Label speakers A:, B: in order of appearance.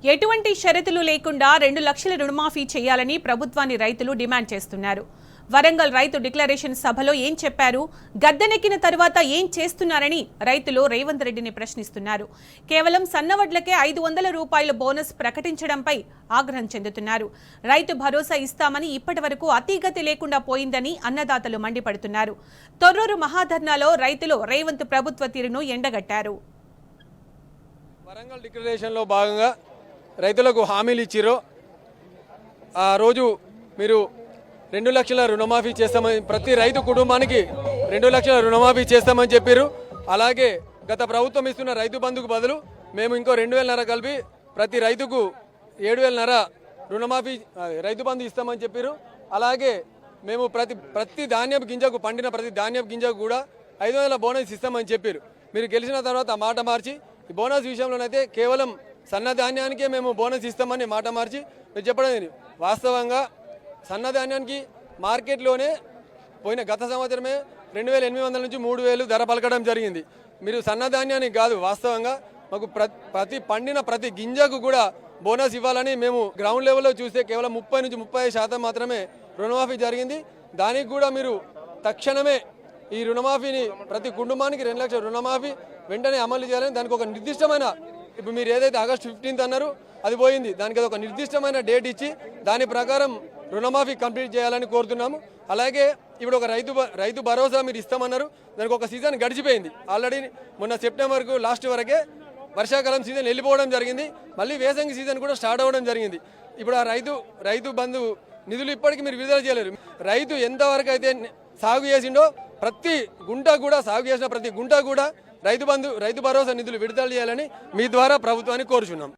A: ఎటువంటి షరతులు లేకుండా 2 లక్షల రుణమాఫీ చేయాలని ప్రభుత్వాన్ని రైతులు డిమాండ్ చేస్తున్నారు. వరంగల్ రైతు డిక్లరేషన్ సభలో ఏం చెప్పారు, గద్దెనెక్కిన తర్వాత ఏం చేస్తున్నారని రైతులు రేవంత్ రెడ్డిని ప్రశ్నిస్తున్నారు. కేవలం సన్నవడ్లకే 500 రూపాయల బోనస్ ప్రకటించడంపై ఆగ్రహం చెందుతున్నారు. రైతు భరోసా ఇస్తామని ఇప్పటివరకు అతీగతి లేకుండా పోయిందని అన్నదాతలు మండిపడుతున్నారు. తొర్రూరు మహాధర్నాలో రైతులు రేవంత్ ప్రభుత్వ తీరును ఎండగట్టారు.
B: వరంగల్ డిక్లరేషన్లో భాగంగా రైతులకు హామీలు ఇచ్చిరో ఆ రోజు మీరు 2 లక్షల రుణమాఫీ చేస్తామని, ప్రతి రైతు కుటుంబానికి 2 లక్షల రుణమాఫీ చేస్తామని చెప్పారు. అలాగే గత ప్రభుత్వం ఇస్తున్న రైతు బంధుకు బదులు మేము ఇంకో 2,500 కలిపి ప్రతి రైతుకు 7,500 రుణమాఫీ రైతు బంధు ఇస్తామని చెప్పారు. అలాగే మేము ప్రతి ధాన్యపు గింజకు, పండిన ప్రతి ధాన్యపు గింజకు కూడా 500 బోనస్ ఇస్తామని చెప్పారు. మీరు గెలిచిన తర్వాత మాట మార్చి ఈ బోనస్ విషయంలోనైతే కేవలం సన్నధాన్యానికే మేము బోనస్ ఇస్తామని మాట మార్చి మీరు చెప్పడం. వాస్తవంగా సన్నధాన్యానికి మార్కెట్లోనే పోయిన గత సంవత్సరమే 2,800 నుంచి 3,000 ధర పలకడం జరిగింది. మీరు సన్నధాన్యానికి కాదు, వాస్తవంగా మాకు ప్రతి పండిన ప్రతి గింజకు కూడా బోనస్ ఇవ్వాలని మేము గ్రౌండ్ లెవెల్లో చూస్తే కేవలం 30 నుంచి 35% మాత్రమే రుణమాఫీ జరిగింది. దానికి కూడా మీరు తక్షణమే ఈ రుణమాఫీని ప్రతి కుటుంబానికి 2 లక్షల రుణమాఫీ వెంటనే అమలు చేయాలని, దానికి ఒక నిర్దిష్టమైన, ఇప్పుడు మీరు ఏదైతే ఆగస్టు 15th అన్నారో అది పోయింది, దానికి ఒక నిర్దిష్టమైన డేట్ ఇచ్చి దాని ప్రకారం రుణమాఫీ కంప్లీట్ చేయాలని కోరుతున్నాము. అలాగే ఇప్పుడు ఒక రైతు భరోసా మీరు ఇస్తామన్నారు, దానికి ఒక సీజన్ గడిచిపోయింది. ఆల్రెడీ మొన్న సెప్టెంబర్కు లాస్ట్ వరకే వర్షాకాలం సీజన్ వెళ్ళిపోవడం జరిగింది. మళ్ళీ వేసంగి సీజన్ కూడా స్టార్ట్ అవ్వడం జరిగింది. ఇప్పుడు ఆ రైతు బంధు నిధులు ఇప్పటికీ మీరు విడుదల చేయలేరు. రైతు ఎంతవరకు అయితే సాగు చేసిండో ప్రతి గుంట కూడా, సాగు చేసిన ప్రతి గుంట కూడా రైతు భరోసా నిధులు విడుదల చేయాలని మీ ద్వారా ప్రభుత్వాన్ని కోరుచున్నాం.